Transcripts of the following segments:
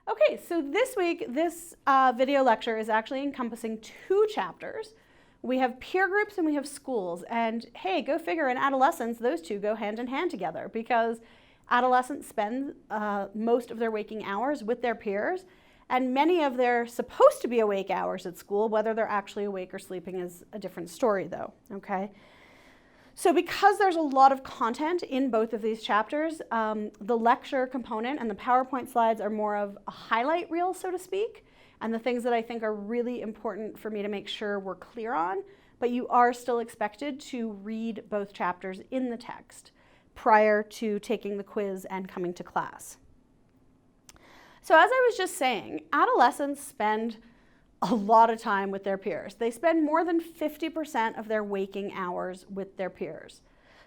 Okay, so this week, this video lecture is actually encompassing 2 chapters. We have peer groups and we have schools. And hey, go figure, in adolescence, those 2 go hand in hand together because adolescents spend most of their waking hours with their peers, and many of their supposed to be awake hours at school, whether they're actually awake or sleeping is a different story though, okay? So because there's a lot of content in both of these chapters, the lecture component and the PowerPoint slides are more of a highlight reel, so to speak, and the things that I think are really important for me to make sure we're clear on, but you are still expected to read both chapters in the text prior to taking the quiz and coming to class. So as I was just saying, adolescents spend a lot of time with their peers. They spend more than 50% of their waking hours with their peers.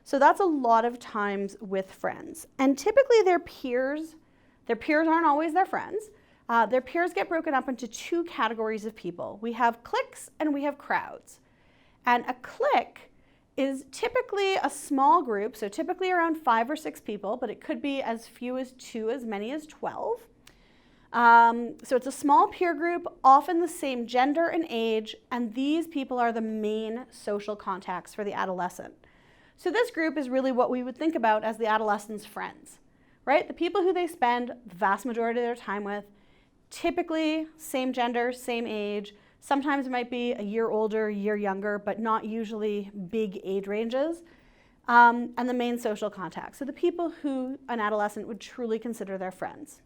So that's a lot of times with friends. And typically their peers aren't always their friends. Their peers get broken up into 2 categories of people. We have cliques and we have crowds. And a clique is typically a small group, so typically around 5 or 6 people, but it could be as few as 2, as many as 12. So it's a small peer group, often the same gender and age, and these people are the main social contacts for the adolescent. So this group is really what we would think about as the adolescent's friends, right? The people who they spend the vast majority of their time with, typically same gender, same age, sometimes it might be a year older, a year younger, but not usually big age ranges, and the main social contacts. So the people who an adolescent would truly consider their friends.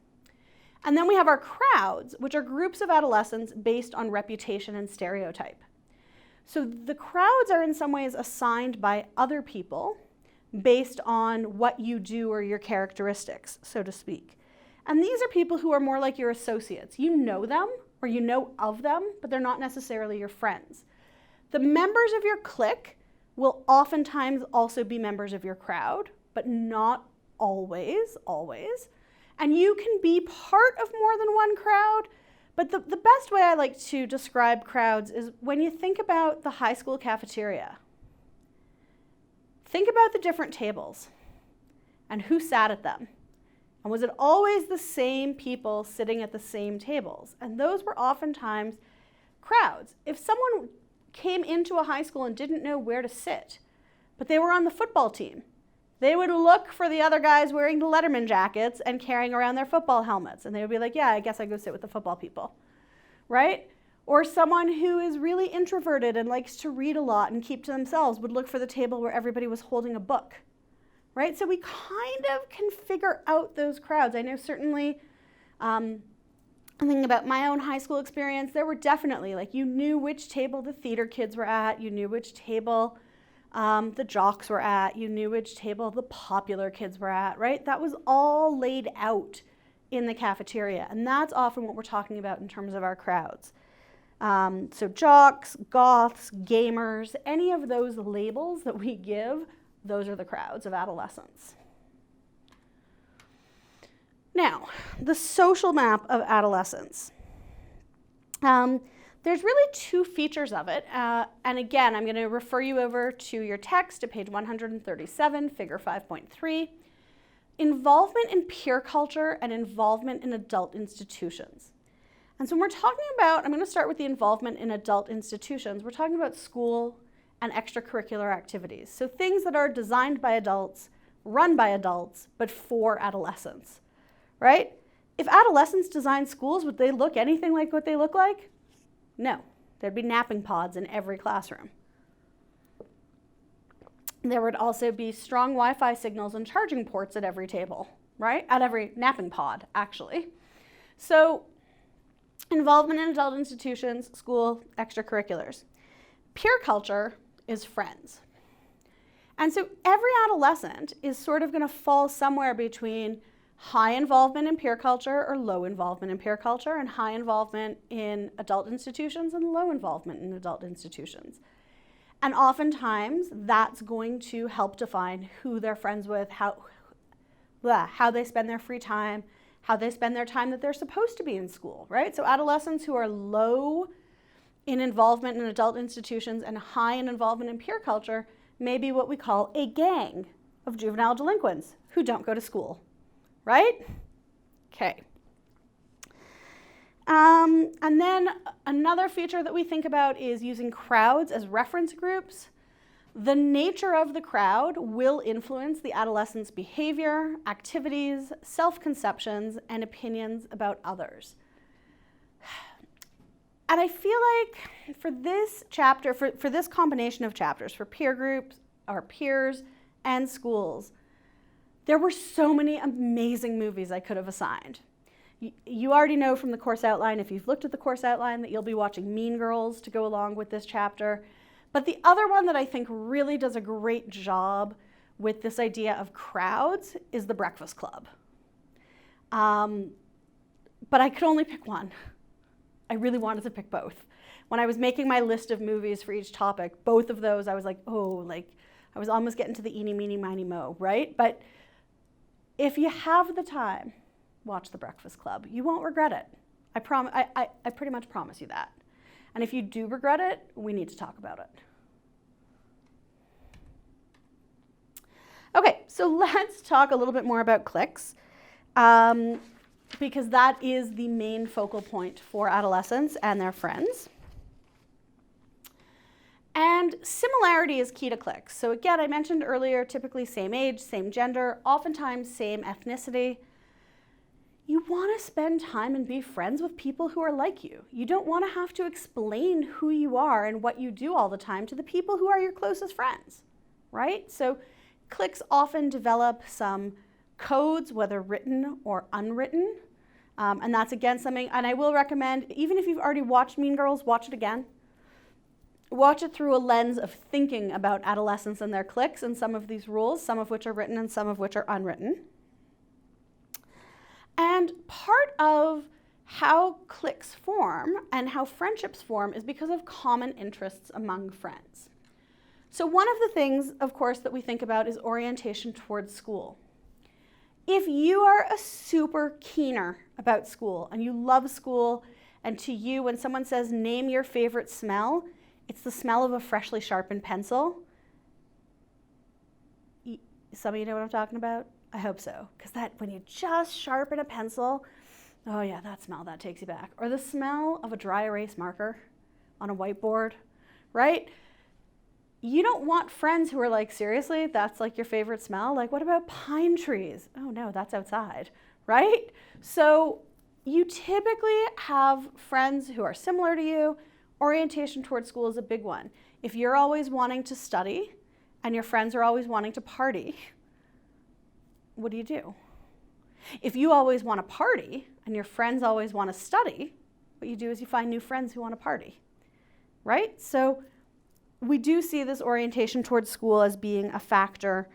And then we have our crowds, which are groups of adolescents based on reputation and stereotype. So the crowds are in some ways assigned by other people based on what you do or your characteristics, so to speak. And these are people who are more like your associates. You know them or you know of them, but they're not necessarily your friends. The members of your clique will oftentimes also be members of your crowd, but not always. And you can be part of more than one crowd, but the best way I like to describe crowds is when you think about the high school cafeteria. Think about the different tables and who sat at them. And was it always the same people sitting at the same tables? And those were oftentimes crowds. If someone came into a high school and didn't know where to sit, but they were on the football team, they would look for the other guys wearing the Letterman jackets and carrying around their football helmets. And they would be like, yeah, I guess I go sit with the football people, right? Or someone who is really introverted and likes to read a lot and keep to themselves would look for the table where everybody was holding a book, right? So we kind of can figure out those crowds. I know certainly, I'm thinking about my own high school experience, there were definitely, like, you knew which table the theater kids were at, you knew which table the jocks were at, you knew which table the popular kids were at, right? That was all laid out in the cafeteria, and that's often what we're talking about in terms of our crowds. So jocks, goths, gamers, any of those labels that we give, those are the crowds of adolescents. Now, the social map of adolescence. There's really 2 features of it, and again, I'm going to refer you over to your text to page 137, figure 5.3. Involvement in peer culture and involvement in adult institutions. And so when we're talking about, I'm going to start with the involvement in adult institutions, we're talking about school and extracurricular activities. So things that are designed by adults, run by adults, but for adolescents, right? If adolescents designed schools, would they look anything like what they look like? No, there'd be napping pods in every classroom. There would also be strong Wi-Fi signals and charging ports at every table, right? At every napping pod, actually. So, involvement in adult institutions, school, extracurriculars. Peer culture is friends. And so every adolescent is sort of going to fall somewhere between high involvement in peer culture or low involvement in peer culture, and high involvement in adult institutions and low involvement in adult institutions. And oftentimes that's going to help define who they're friends with, how they spend their free time, how they spend their time that they're supposed to be in school, right? So adolescents who are low in involvement in adult institutions and high in involvement in peer culture may be what we call a gang of juvenile delinquents who don't go to school. Right? Okay. And then another feature that we think about is using crowds as reference groups. The nature of the crowd will influence the adolescent's behavior, activities, self-conceptions, and opinions about others. And I feel like for this chapter, for this combination of chapters, for peer groups, or peers, and schools, there were so many amazing movies I could have assigned. You already know from the course outline, if you've looked at the course outline, that you'll be watching Mean Girls to go along with this chapter. But the other one that I think really does a great job with this idea of crowds is The Breakfast Club. But I could only pick one. I really wanted to pick both. When I was making my list of movies for each topic, both of those, I was like, oh, like, I was almost getting to the eeny, meeny, miny, mo, right? But if you have the time, watch The Breakfast Club. You won't regret it. I pretty much promise you that. And if you do regret it, we need to talk about it. Okay, so let's talk a little bit more about cliques, because that is the main focal point for adolescents and their friends. And similarity is key to cliques. So again, I mentioned earlier, typically same age, same gender, oftentimes same ethnicity. You want to spend time and be friends with people who are like you. You don't want to have to explain who you are and what you do all the time to the people who are your closest friends, right? So cliques often develop some codes, whether written or unwritten. And that's, again, something, and I will recommend, even if you've already watched Mean Girls, watch it again. Watch it through a lens of thinking about adolescents and their cliques and some of these rules, some of which are written and some of which are unwritten. And part of how cliques form and how friendships form is because of common interests among friends. So one of the things, of course, that we think about is orientation towards school. If you are a super keener about school and you love school, and to you, when someone says, name your favorite smell, it's the smell of a freshly sharpened pencil. Some of you know what I'm talking about? I hope so, because that when you just sharpen a pencil, oh yeah, that smell, that takes you back. Or the smell of a dry erase marker on a whiteboard, right? You don't want friends who are like, seriously, that's like your favorite smell? Like, what about pine trees? Oh no, that's outside, right? So you typically have friends who are similar to you. Orientation towards school is a big one. If you're always wanting to study and your friends are always wanting to party, what do you do? If you always want to party and your friends always want to study, what you do is you find new friends who want to party, right? So we do see this orientation towards school as being a factor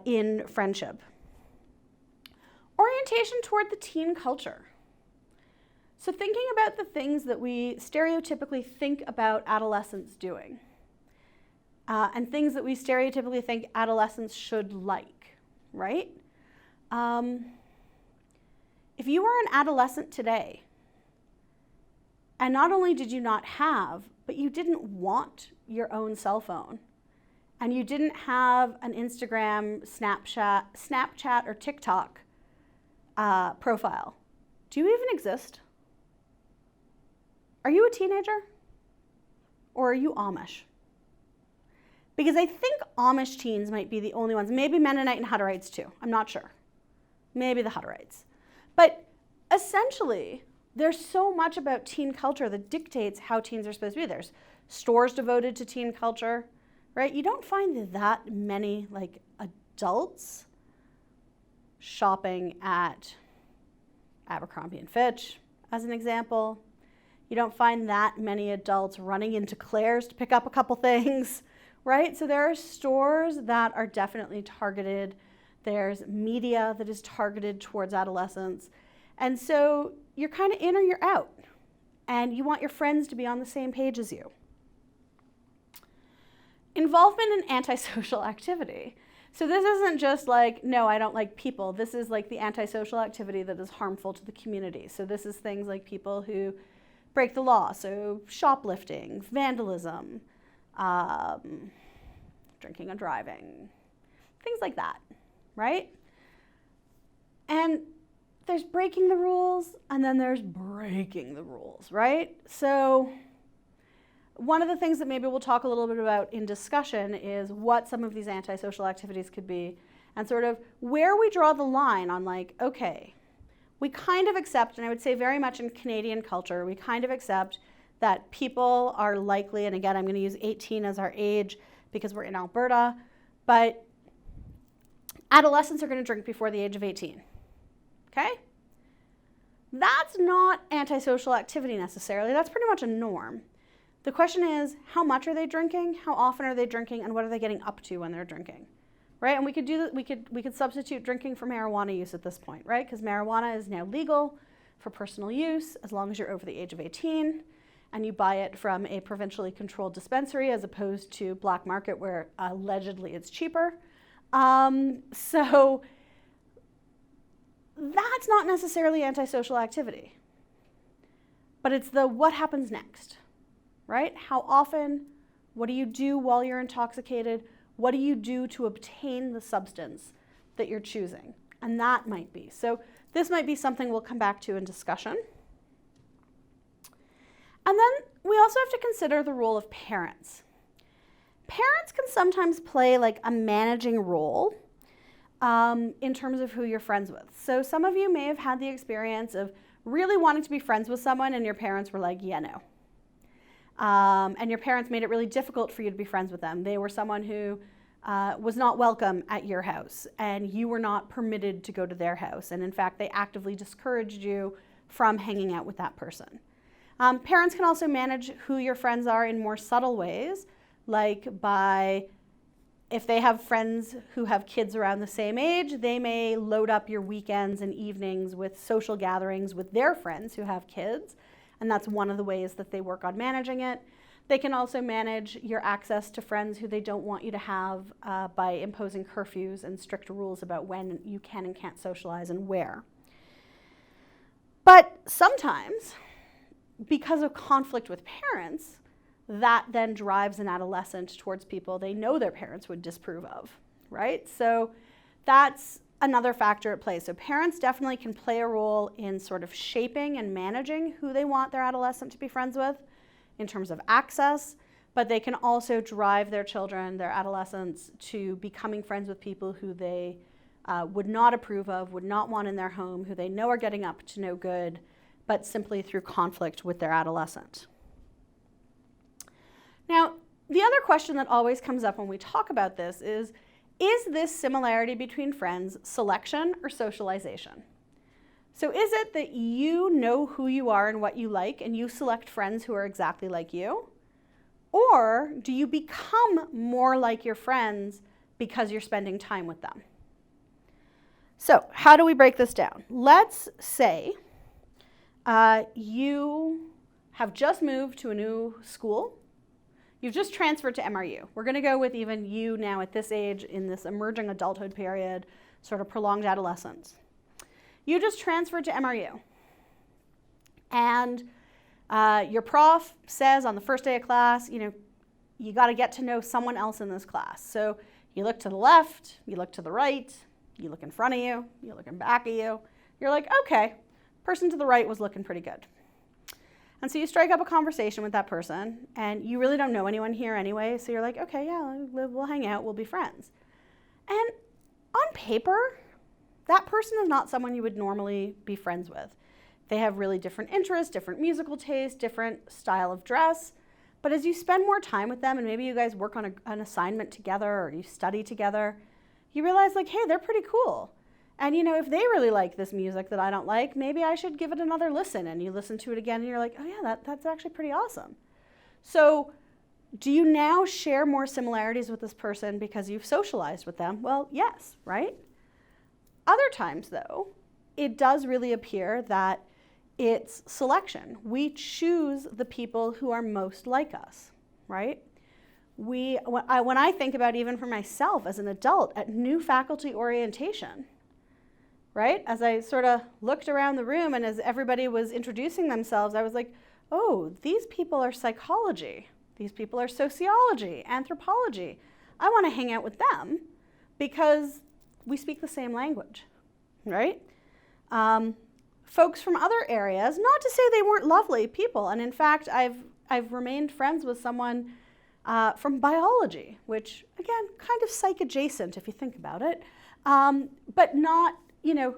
in friendship. Orientation toward the teen culture. So thinking about the things that we stereotypically think about adolescents doing, and things that we stereotypically think adolescents should like, right? If you were an adolescent today, and not only did you not have, but you didn't want your own cell phone, and you didn't have an Instagram, Snapchat, or TikTok profile, do you even exist? Are you a teenager? Or are you Amish? Because I think Amish teens might be the only ones, maybe Mennonite and Hutterites too, I'm not sure. Maybe the Hutterites. But essentially, there's so much about teen culture that dictates how teens are supposed to be. There's stores devoted to teen culture, right? You don't find that many like adults shopping at Abercrombie & Fitch, as an example. You don't find that many adults running into Claire's to pick up a couple things, right? So there are stores that are definitely targeted. There's media that is targeted towards adolescents. And so you're kind of in or you're out. And you want your friends to be on the same page as you. Involvement in antisocial activity. So this isn't just like, no, I don't like people. This is like the antisocial activity that is harmful to the community. So this is things like people who break the law, so shoplifting, vandalism, drinking and driving, things like that, right? And there's breaking the rules, and then there's breaking the rules, right? So one of the things that maybe we'll talk a little bit about in discussion is what some of these antisocial activities could be, and sort of where we draw the line on like, okay, we kind of accept, and I would say very much in Canadian culture, we kind of accept that people are likely, and again, I'm going to use 18 as our age because we're in Alberta, but adolescents are going to drink before the age of 18. Okay? That's not antisocial activity necessarily. That's pretty much a norm. The question is, how much are they drinking? How often are they drinking? And what are they getting up to when they're drinking? Right? And we could do that. We could substitute drinking for marijuana use at this point, right? Because marijuana is now legal for personal use as long as you're over the age of 18 and you buy it from a provincially controlled dispensary as opposed to black market where allegedly it's cheaper. So that's not necessarily antisocial activity, but it's the what happens next, right? How often? What do you do while you're intoxicated? What do you do to obtain the substance that you're choosing? And that might be. So this might be something we'll come back to in discussion. And then we also have to consider the role of parents. Parents can sometimes play like a managing role in terms of who you're friends with. So some of you may have had the experience of really wanting to be friends with someone and your parents were like, yeah, no. And your parents made it really difficult for you to be friends with them. They were someone who was not welcome at your house and you were not permitted to go to their house. And in fact, they actively discouraged you from hanging out with that person. Parents can also manage who your friends are in more subtle ways, like by if they have friends who have kids around the same age, they may load up your weekends and evenings with social gatherings with their friends who have kids, and that's one of the ways that they work on managing it. They can also manage your access to friends who they don't want you to have by imposing curfews and strict rules about when you can and can't socialize and where. But sometimes, because of conflict with parents, that then drives an adolescent towards people they know their parents would disapprove of, right? So that's another factor at play. So parents definitely can play a role in sort of shaping and managing who they want their adolescent to be friends with in terms of access, but they can also drive their children, their adolescents, to becoming friends with people who they would not approve of, would not want in their home, who they know are getting up to no good, but simply through conflict with their adolescent. Now, the other question that always comes up when we talk about this is this similarity between friends selection or socialization? So is it that you know who you are and what you like and you select friends who are exactly like you? Or do you become more like your friends because you're spending time with them? So how do we break this down? Let's say you have just moved to a new school. You've just transferred to MRU. We're going to go with even you now at this age in this emerging adulthood period, sort of prolonged adolescence. You just transferred to MRU. And your prof says on the first day of class, you got to get to know someone else in this class. So you look to the left, you look to the right, you look in front of you, you look in back of you. You're like, okay, person to the right was looking pretty good. And so you strike up a conversation with that person, and you really don't know anyone here anyway, so you're like, okay, yeah, we'll hang out, we'll be friends. And on paper, that person is not someone you would normally be friends with. They have really different interests, different musical tastes, different style of dress, but as you spend more time with them, and maybe you guys work on an assignment together, or you study together, you realize like, hey, they're pretty cool. And if they really like this music that I don't like, maybe I should give it another listen. And you listen to it again and you're like, oh yeah, that's actually pretty awesome. So do you now share more similarities with this person because you've socialized with them? Well, yes, right? Other times though, it does really appear that it's selection. We choose the people who are most like us, right? When I think about even for myself as an adult at new faculty orientation, right? As I sort of looked around the room and as everybody was introducing themselves, I was like, oh, these people are psychology. These people are sociology, anthropology. I want to hang out with them because we speak the same language, right? Folks from other areas, not to say they weren't lovely people, and in fact, I've remained friends with someone from biology, which again, kind of psych adjacent if you think about it, but not, you know,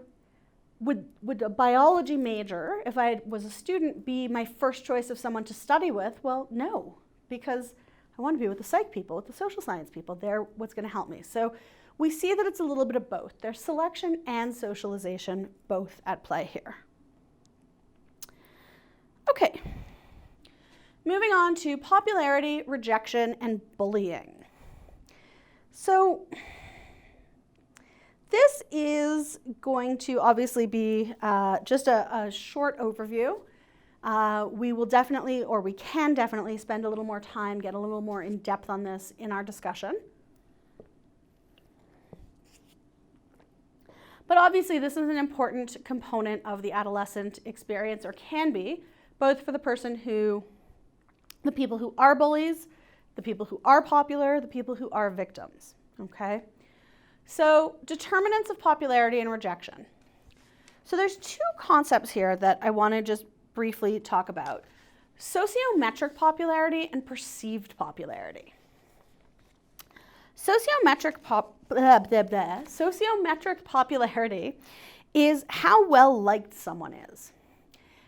would a biology major, if I was a student, be my first choice of someone to study with? Well, no, because I want to be with the psych people, with the social science people. They're what's going to help me. So we see that it's a little bit of both. There's selection and socialization both at play here. Okay, moving on to popularity, rejection, and bullying. So this is going to obviously be just a short overview. We will definitely, or we can definitely spend a little more time, get a little more in depth on this in our discussion. But obviously this is an important component of the adolescent experience, or can be, both for the people who are bullies, the people who are popular, the people who are victims, okay? So determinants of popularity and rejection. So there's two concepts here that I want to just briefly talk about. Sociometric popularity and perceived popularity. Sociometric popularity is how well liked someone is.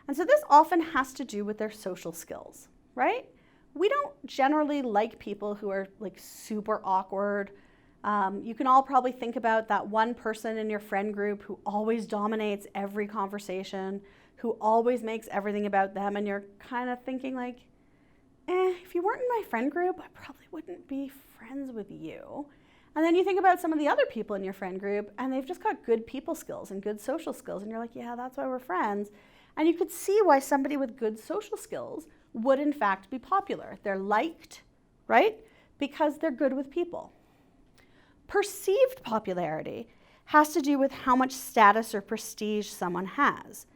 And so this often has to do with their social skills, right? We don't generally like people who are like super awkward. You can all probably think about that one person in your friend group who always dominates every conversation, who always makes everything about them, and you're kind of thinking like, if you weren't in my friend group, I probably wouldn't be friends with you. And then you think about some of the other people in your friend group, and they've just got good people skills and good social skills, and you're like, yeah, that's why we're friends. And you could see why somebody with good social skills would in fact be popular. They're liked, right? Because they're good with people. Perceived popularity has to do with how much status or prestige someone has.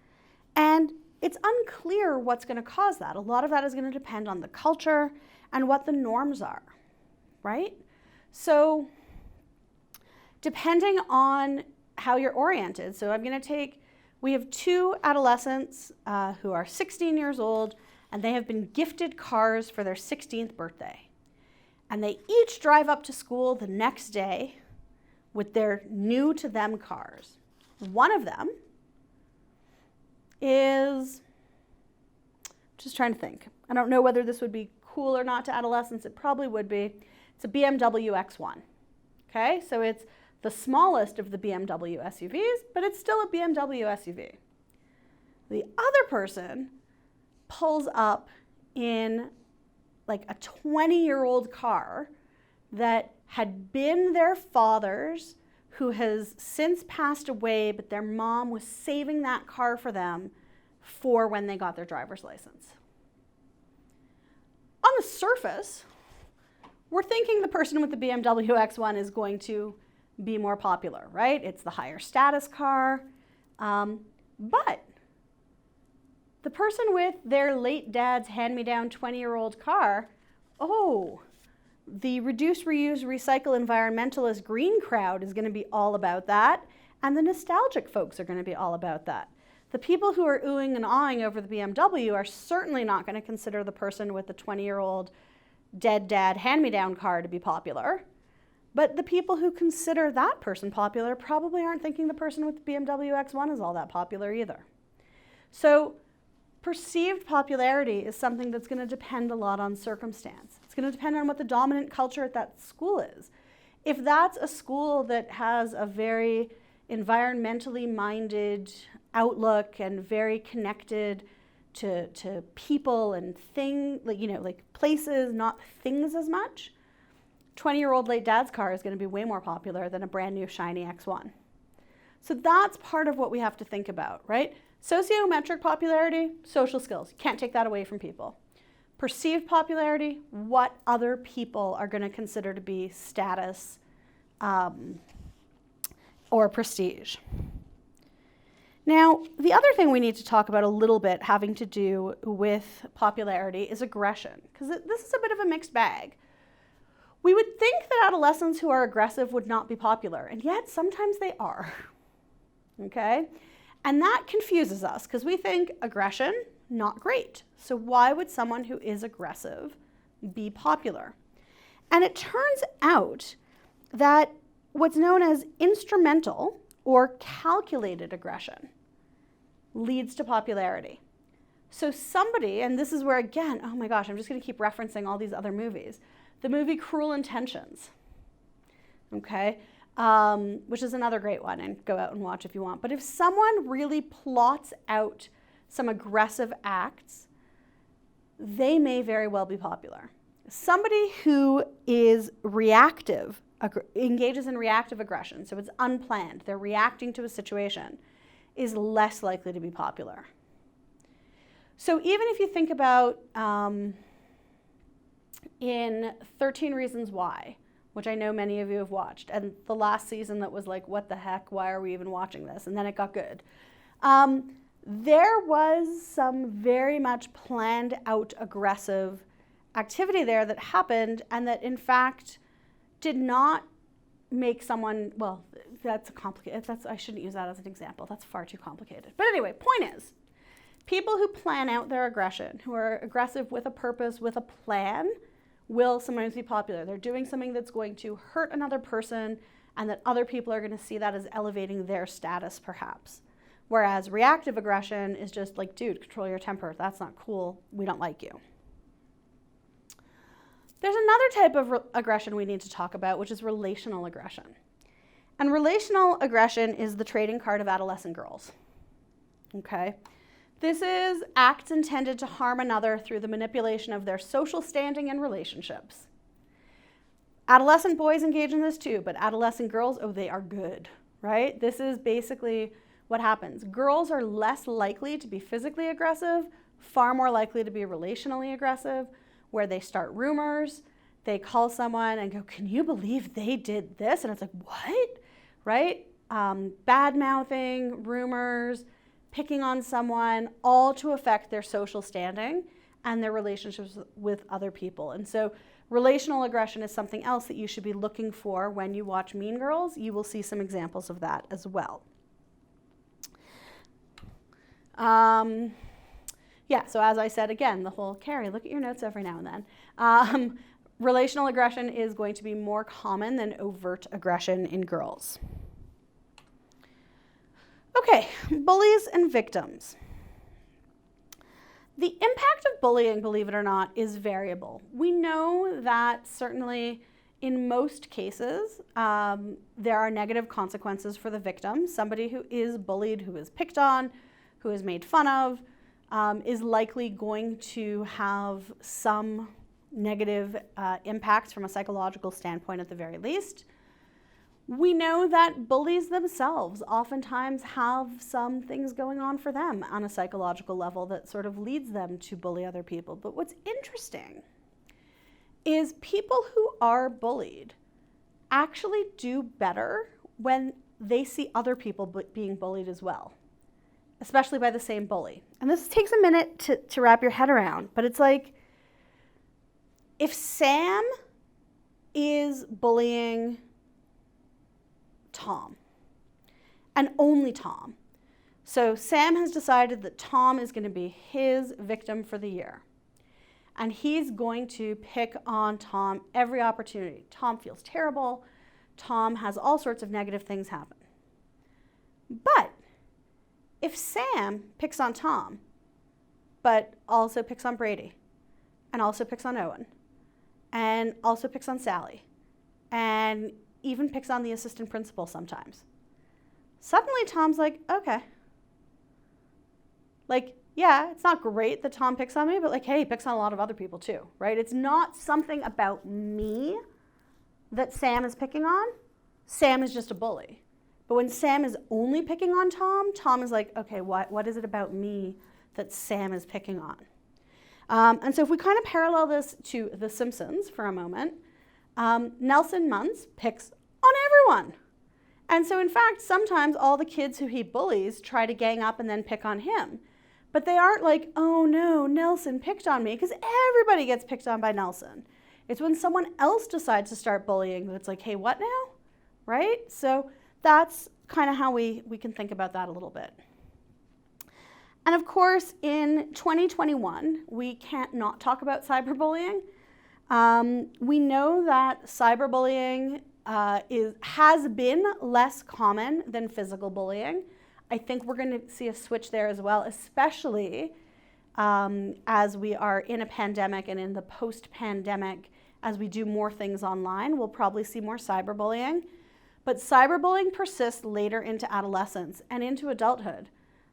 And it's unclear what's going to cause that. A lot of that is going to depend on the culture and what the norms are, right? So depending on how you're oriented, so I'm going to take, we have two adolescents who are 16 years old, and they have been gifted cars for their 16th birthday. And they each drive up to school the next day with their new to them cars. One of them is, just trying to think. I don't know whether this would be cool or not to adolescents. It probably would be. It's a BMW X1. Okay, so it's the smallest of the BMW SUVs, but it's still a BMW SUV. The other person pulls up in like a 20-year-old car that had been their father's, who has since passed away, but their mom was saving that car for them for when they got their driver's license. On the surface, we're thinking the person with the BMW X1 is going to be more popular, right? It's the higher status car, but the person with their late dad's hand-me-down 20-year-old car, oh, the reduce, reuse, recycle environmentalist green crowd is going to be all about that, and the nostalgic folks are going to be all about that. The people who are oohing and awing over the BMW are certainly not going to consider the person with the 20-year-old dead dad hand-me-down car to be popular, but the people who consider that person popular probably aren't thinking the person with the BMW X1 is all that popular either. So perceived popularity is something that's going to depend a lot on circumstance. It's going to depend on what the dominant culture at that school is. If that's a school that has a very environmentally minded outlook and very connected to people and things, like places, not things as much, 20-year-old late dad's car is going to be way more popular than a brand new shiny X1. So that's part of what we have to think about, right? Sociometric popularity, social skills. You can't take that away from people. Perceived popularity, what other people are going to consider to be status or prestige. Now, the other thing we need to talk about a little bit having to do with popularity is aggression, because this is a bit of a mixed bag. We would think that adolescents who are aggressive would not be popular, and yet sometimes they are, okay? And that confuses us because we think aggression, not great. So why would someone who is aggressive be popular? And it turns out that what's known as instrumental or calculated aggression leads to popularity. So somebody, and this is where again, oh my gosh, I'm just going to keep referencing all these other movies. The movie Cruel Intentions, okay, which is another great one, and go out and watch if you want. But if someone really plots out some aggressive acts, they may very well be popular. Somebody who is reactive, engages in reactive aggression, so it's unplanned, they're reacting to a situation, is less likely to be popular. So even if you think about in 13 Reasons Why, which I know many of you have watched, and the last season that was like, what the heck, why are we even watching this? And then it got good. There was some very much planned out aggressive activity there that happened and that in fact did not make someone, well, that's complicated. I shouldn't use that as an example. That's far too complicated. But anyway, point is, people who plan out their aggression, who are aggressive with a purpose, with a plan, will sometimes be popular. They're doing something that's going to hurt another person and that other people are going to see that as elevating their status perhaps. Whereas reactive aggression is just like, dude, control your temper. That's not cool. We don't like you. There's another type of aggression we need to talk about, which is relational aggression. And relational aggression is the trading card of adolescent girls. Okay? This is acts intended to harm another through the manipulation of their social standing and relationships. Adolescent boys engage in this too, but adolescent girls, oh, they are good, right? This is basically what happens. Girls are less likely to be physically aggressive, far more likely to be relationally aggressive, where they start rumors, they call someone and go, can you believe they did this? And it's like, what? Right? Bad-mouthing, rumors, picking on someone, all to affect their social standing and their relationships with other people. And so relational aggression is something else that you should be looking for when you watch Mean Girls. You will see some examples of that as well. Yeah, so as I said again, the whole, Carrie, look at your notes every now and then. Relational aggression is going to be more common than overt aggression in girls. Okay, bullies and victims. The impact of bullying, believe it or not, is variable. We know that certainly in most cases, there are negative consequences for the victim. Somebody who is bullied, who is picked on, who is made fun of, is likely going to have some negative impacts from a psychological standpoint at the very least. We know that bullies themselves oftentimes have some things going on for them on a psychological level that sort of leads them to bully other people. But what's interesting is people who are bullied actually do better when they see other people being bullied as well, especially by the same bully. And this takes a minute to wrap your head around, but it's like, if Sam is bullying Tom, and only Tom, so Sam has decided that Tom is going to be his victim for the year, and he's going to pick on Tom every opportunity. Tom feels terrible. Tom has all sorts of negative things happen. But if Sam picks on Tom, but also picks on Brady, and also picks on Owen, and also picks on Sally, and even picks on the assistant principal sometimes, suddenly Tom's like, okay. Like, yeah, it's not great that Tom picks on me, but like, hey, he picks on a lot of other people too, right? It's not something about me that Sam is picking on. Sam is just a bully. But when Sam is only picking on Tom, Tom is like, okay, what is it about me that Sam is picking on? And so if we kind of parallel this to The Simpsons for a moment, Nelson Muntz picks on everyone. And so in fact, sometimes all the kids who he bullies try to gang up and then pick on him. But they aren't like, oh no, Nelson picked on me, because everybody gets picked on by Nelson. It's when someone else decides to start bullying that it's like, hey, what now? Right? So that's kind of how we can think about that a little bit. And of course, in 2021, we can't not talk about cyberbullying. We know that cyberbullying has been less common than physical bullying. I think we're going to see a switch there as well, especially as we are in a pandemic and in the post-pandemic, as we do more things online, we'll probably see more cyberbullying. But cyberbullying persists later into adolescence and into adulthood.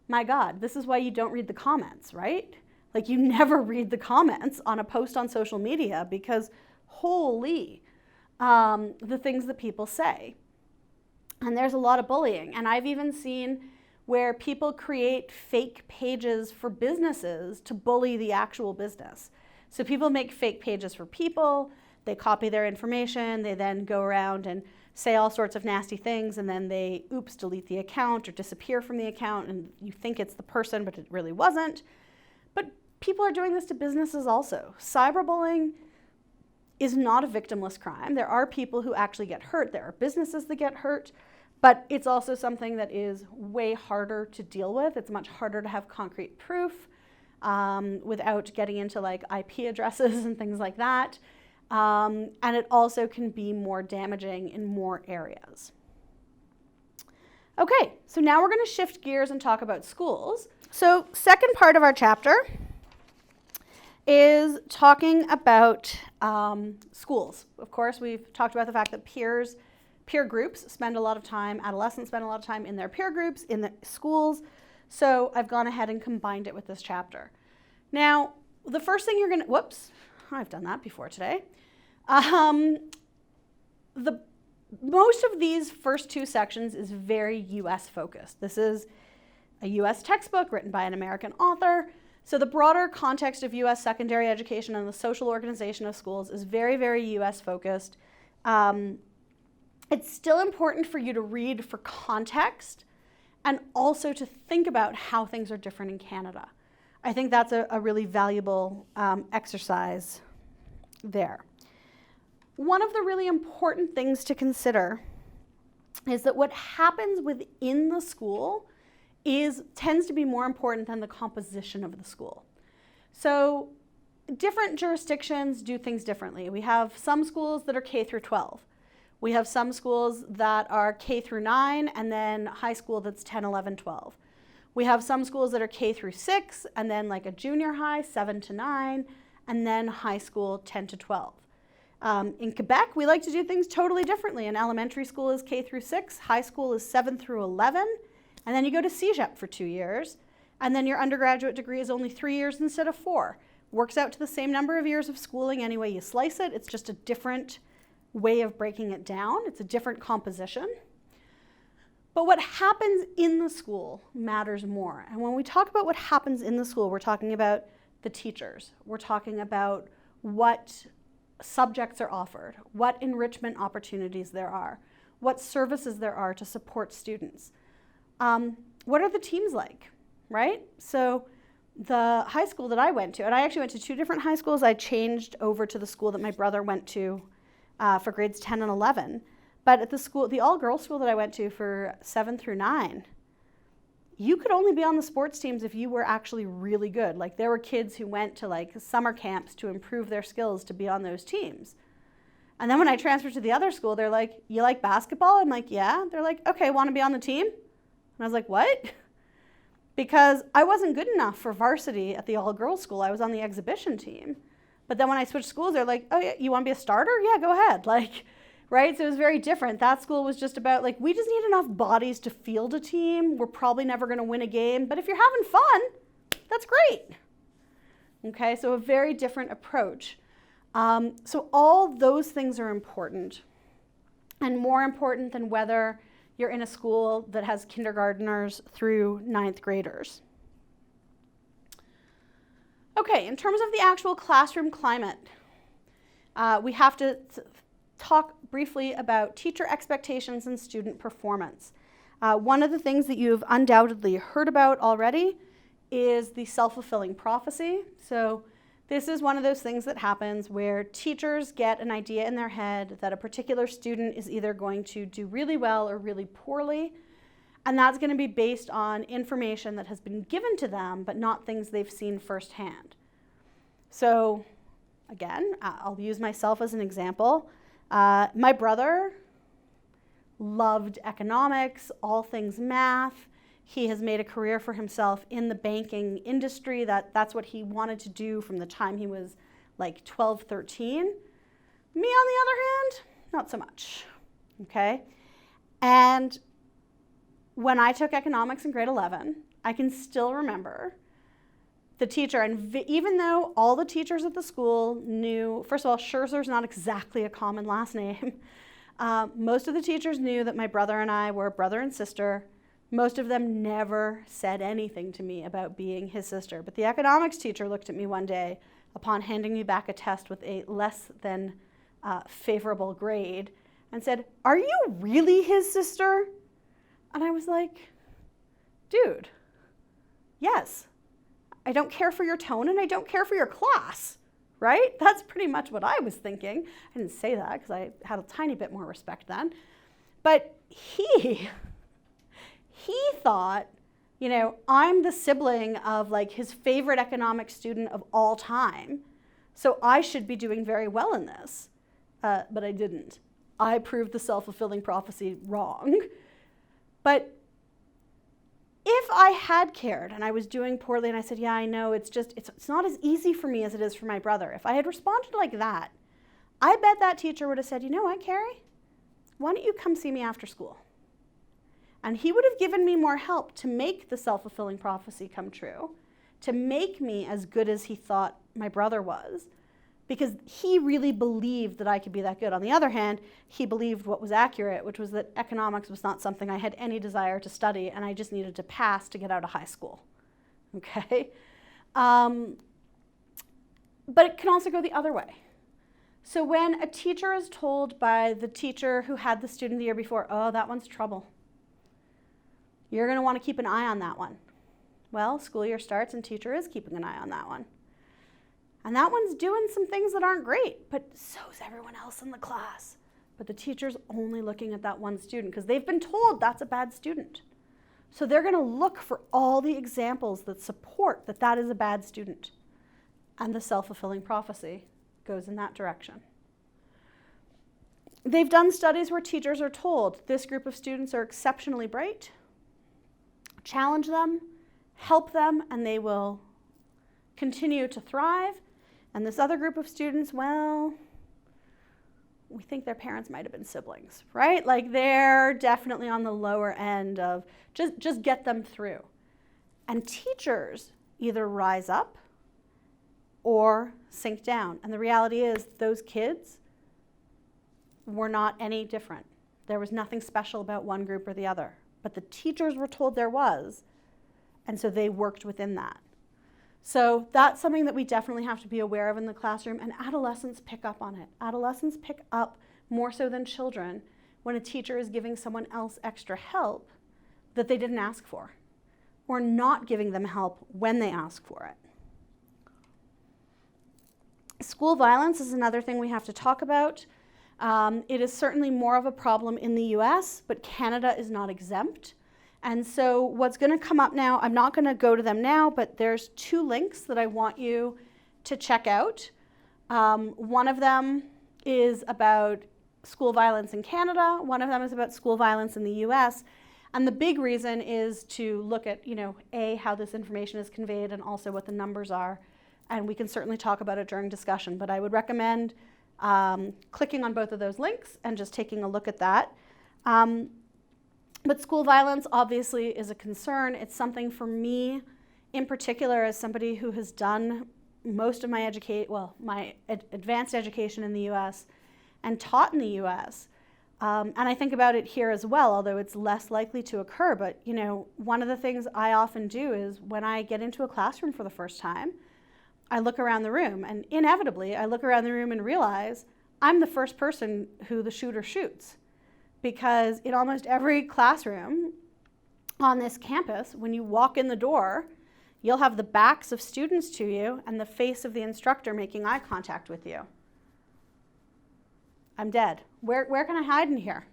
My God, this is why you don't read the comments, right? Like, you never read the comments on a post on social media because holy, the things that people say. And there's a lot of bullying. And I've even seen where people create fake pages for businesses to bully the actual business. So people make fake pages for people, they copy their information, they then go around and say all sorts of nasty things, and then they, oops, delete the account or disappear from the account, and you think it's the person, but it really wasn't. But people are doing this to businesses also. Cyberbullying is not a victimless crime. There are people who actually get hurt. There are businesses that get hurt, but it's also something that is way harder to deal with. It's much harder to have concrete proof without getting into like IP addresses and things like that. And it also can be more damaging in more areas. Okay, so now we're going to shift gears and talk about schools. So second part of our chapter is talking about schools. Of course, we've talked about the fact that peer groups spend a lot of time, adolescents spend a lot of time in their peer groups, in the schools. So I've gone ahead and combined it with this chapter. Now, the first thing you're going to, whoops, I've done that before today. Most of these first two sections is very US focused. This is a US textbook written by an American author. So the broader context of US secondary education and the social organization of schools is very, very US focused. It's still important for you to read for context and also to think about how things are different in Canada. I think that's a really valuable exercise there. One of the really important things to consider is that what happens within the school tends to be more important than the composition of the school. So different jurisdictions do things differently. We have some schools that are K through 12. We have some schools that are K through 9 and then high school that's 10, 11, 12. We have some schools that are K through 6 and then like a junior high, 7 to 9, and then high school, 10 to 12. In Quebec, we like to do things totally differently. An elementary school is K through 6, high school is 7 through 11, and then you go to CEGEP for 2 years, and then your undergraduate degree is only 3 years instead of 4. Works out to the same number of years of schooling any way you slice it. It's just a different way of breaking it down. It's a different composition. But what happens in the school matters more. And when we talk about what happens in the school, we're talking about the teachers. We're talking about what subjects are offered, what enrichment opportunities there are, what services there are to support students. What are the teams like, right? So the high school that I went to, and I actually went to 2 different high schools. I changed over to the school that my brother went to for grades 10 and 11. But at the all-girls school that I went to for 7 through 9, you could only be on the sports teams if you were actually really good. Like, there were kids who went to like summer camps to improve their skills to be on those teams. And then when I transferred to the other school, they're like, you like basketball? I'm like, yeah. They're like, okay, want to be on the team? And I was like, what? Because I wasn't good enough for varsity at the all-girls school. I was on the exhibition team. But then when I switched schools, they're like, oh yeah, you want to be a starter? Yeah, go ahead. Like, right? So it was very different. That school was just about like, we just need enough bodies to field a team. We're probably never going to win a game, but if you're having fun, that's great. Okay, so a very different approach. So all those things are important, and more important than whether you're in a school that has kindergartners through 9th graders. Okay, in terms of the actual classroom climate, we have to talk briefly about teacher expectations and student performance. One of the things that you've undoubtedly heard about already is the self-fulfilling prophecy. So this is one of those things that happens where teachers get an idea in their head that a particular student is either going to do really well or really poorly, And that's going to be based on information that has been given to them, but not things they've seen firsthand. So again, I'll use myself as an example. My brother loved economics, all things math. He has made a career for himself in the banking industry. That's what he wanted to do from the time he was like 12, 13. Me, on the other hand, not so much, okay? And when I took economics in grade 11, I can still remember the teacher, and even though all the teachers at the school knew, first of all, Scherzer's not exactly a common last name. Most of the teachers knew that my brother and I were brother and sister. Most of them never said anything to me about being his sister. But the economics teacher looked at me one day upon handing me back a test with a less than favorable grade and said, "Are you really his sister?" And I was like, dude, yes. I don't care for your tone and I don't care for your class, right? That's pretty much what I was thinking. I didn't say that because I had a tiny bit more respect then. But he thought, you know, I'm the sibling of like his favorite economics student of all time, so I should be doing very well in this. But I didn't. I proved the self-fulfilling prophecy wrong. But if I had cared and I was doing poorly and I said, yeah, I know, it's not as easy for me as it is for my brother. If I had responded like that, I bet that teacher would have said, you know what, Carrie? Why don't you come see me after school? And he would have given me more help to make the self-fulfilling prophecy come true, to make me as good as he thought my brother was, because he really believed that I could be that good. On the other hand, he believed what was accurate, which was that economics was not something I had any desire to study, and I just needed to pass to get out of high school, okay? But it can also go the other way. So when a teacher is told by the teacher who had the student the year before, oh, that one's trouble, you're going to want to keep an eye on that one. Well, school year starts and teacher is keeping an eye on that one. And that one's doing some things that aren't great, but so's everyone else in the class. But the teacher's only looking at that one student because they've been told that's a bad student. So they're going to look for all the examples that support that that is a bad student. And the self-fulfilling prophecy goes in that direction. They've done studies where teachers are told this group of students are exceptionally bright, challenge them, help them, and they will continue to thrive. And this other group of students, well, we think their parents might have been siblings, right? Like they're definitely on the lower end of just get them through. And teachers either rise up or sink down. And the reality is those kids were not any different. There was nothing special about one group or the other. But the teachers were told there was, and so they worked within that. So that's something that we definitely have to be aware of in the classroom, and adolescents pick up on it. Adolescents pick up more so than children when a teacher is giving someone else extra help that they didn't ask for, or not giving them help when they ask for it. School violence is another thing we have to talk about. It is certainly more of a problem in the US, but Canada is not exempt. And so what's going to come up now, I'm not going to go to them now, but there's 2 links that I want you to check out. One of them is about school violence in Canada. One of them is about school violence in the US. And the big reason is to look at, you know, A, how this information is conveyed and also what the numbers are. And we can certainly talk about it during discussion, but I would recommend clicking on both of those links and just taking a look at that. But school violence obviously is a concern. It's something for me in particular as somebody who has done most of my advanced education in the US and taught in the US. And I think about it here as well, although it's less likely to occur. But you know, one of the things I often do is when I get into a classroom for the first time, I look around the room, and inevitably I look around the room and realize I'm the first person who the shooter shoots. Because in almost every classroom on this campus, when you walk in the door, you'll have the backs of students to you and the face of the instructor making eye contact with you. I'm dead. Where can I hide in here?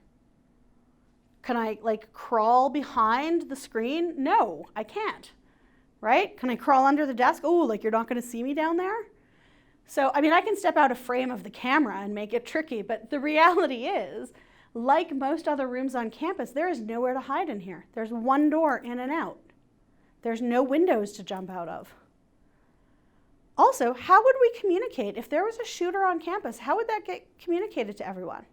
Can I like crawl behind the screen? No, I can't, right? Can I crawl under the desk? Oh, like you're not gonna see me down there? So, I mean, I can step out of frame of the camera and make it tricky, but the reality is, like most other rooms on campus, there is nowhere to hide in here. There's one door in and out. There's no windows to jump out of. Also, how would we communicate? If there was a shooter on campus, how would that get communicated to everyone?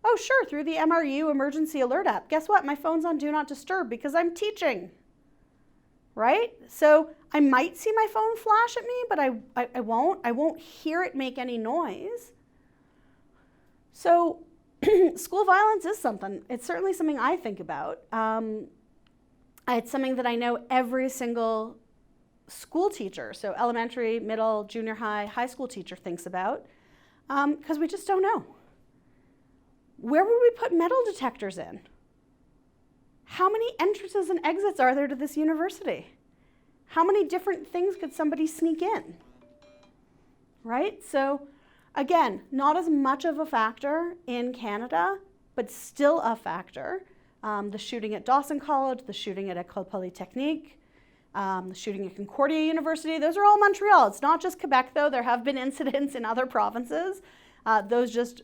Oh, sure, through the MRU emergency alert app. Guess what? My phone's on Do Not Disturb because I'm teaching, right? So I might see my phone flash at me, but I won't. I won't hear it make any noise. So school violence is something. It's certainly something I think about. It's something that I know every single school teacher, so elementary, middle, junior high, high school teacher thinks about, because we just don't know. Where would we put metal detectors in? How many entrances and exits are there to this university? How many different things could somebody sneak in? Right? So again, not as much of a factor in Canada, but still a factor. The shooting at Dawson College, the shooting at École Polytechnique, the shooting at Concordia University, those are all Montreal. It's not just Quebec though. There have been incidents in other provinces. Those just,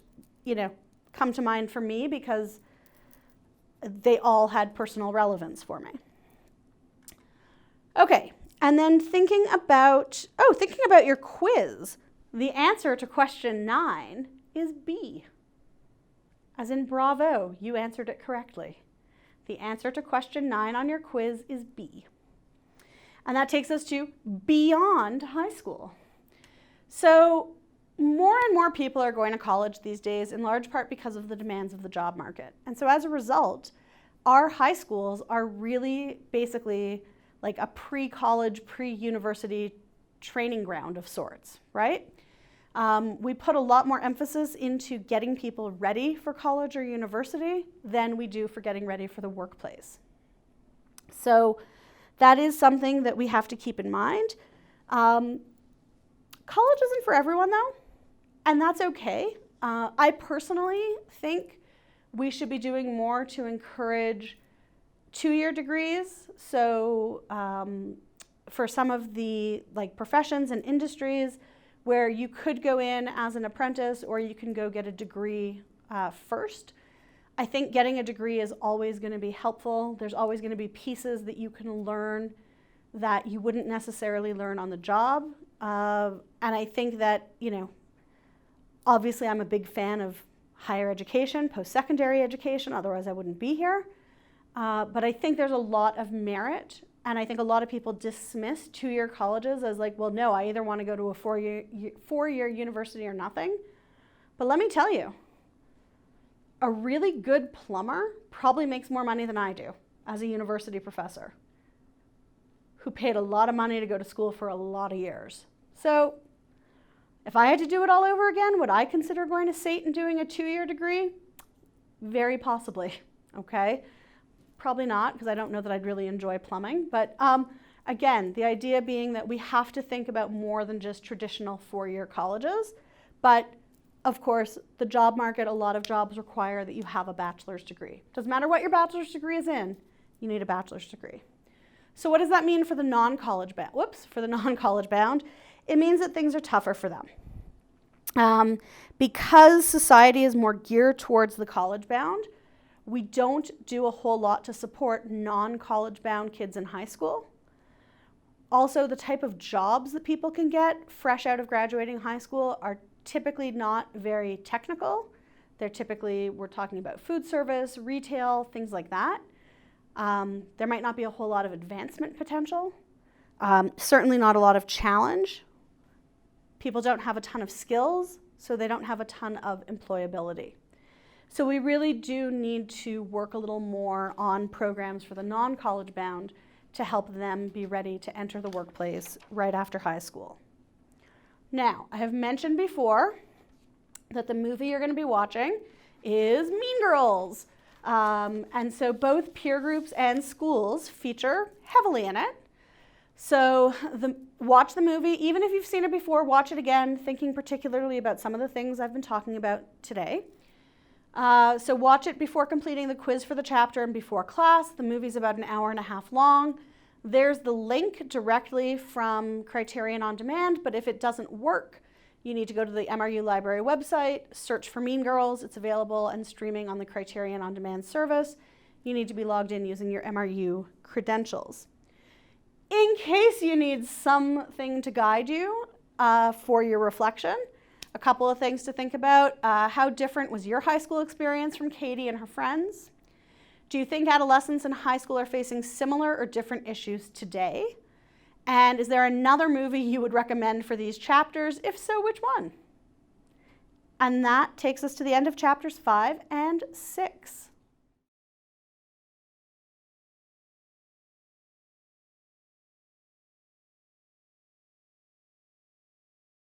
come to mind for me because they all had personal relevance for me. Okay, and then thinking about your quiz, the answer to question 9 is B. As in bravo, you answered it correctly. The answer to question 9 on your quiz is B. And that takes us to beyond high school. So more and more people are going to college these days, in large part because of the demands of the job market. And so as a result, our high schools are really basically like a pre-college, pre-university training ground of sorts, right? We put a lot more emphasis into getting people ready for college or university than we do for getting ready for the workplace. So that is something that we have to keep in mind. College isn't for everyone though, and that's okay. I personally think we should be doing more to encourage 2-year degrees. So for some of the professions and industries where you could go in as an apprentice or you can go get a degree first. I think getting a degree is always going to be helpful. There's always going to be pieces that you can learn that you wouldn't necessarily learn on the job. And I think that, obviously I'm a big fan of higher education, post-secondary education, otherwise I wouldn't be here. But I think there's a lot of merit, and I think a lot of people dismiss 2-year colleges as well, no, I either want to go to a 4-year university or nothing. But let me tell you, a really good plumber probably makes more money than I do as a university professor who paid a lot of money to go to school for a lot of years. So if I had to do it all over again, would I consider going to SAIT and doing a 2-year degree? Very possibly, okay? Probably not, because I don't know that I'd really enjoy plumbing. But again, the idea being that we have to think about more than just traditional 4-year colleges. But of course, the job market, a lot of jobs require that you have a bachelor's degree. Doesn't matter what your bachelor's degree is in, you need a bachelor's degree. So what does that mean for the non-college bound? For the non-college bound, it means that things are tougher for them. Because society is more geared towards the college bound, we don't do a whole lot to support non-college bound kids in high school. Also, the type of jobs that people can get fresh out of graduating high school are typically not very technical. They're typically, we're talking about food service, retail, things like that. There might not be a whole lot of advancement potential. Certainly not a lot of challenge. People don't have a ton of skills, so they don't have a ton of employability. So we really do need to work a little more on programs for the non-college bound to help them be ready to enter the workplace right after high school. Now, I have mentioned before that the movie you're going to be watching is Mean Girls. And so both peer groups and schools feature heavily in it. So watch the movie, even if you've seen it before, watch it again, thinking particularly about some of the things I've been talking about today. So watch it before completing the quiz for the chapter and before class. The movie's about an hour and a half long. There's the link directly from Criterion On Demand, but if it doesn't work, you need to go to the MRU Library website, search for Mean Girls. It's available and streaming on the Criterion On Demand service. You need to be logged in using your MRU credentials. In case you need something to guide you for your reflection, a couple of things to think about. How different was your high school experience from Katie and her friends? Do you think adolescents in high school are facing similar or different issues today? And is there another movie you would recommend for these chapters? If so, which one? And that takes us to the end of chapters 5 and 6.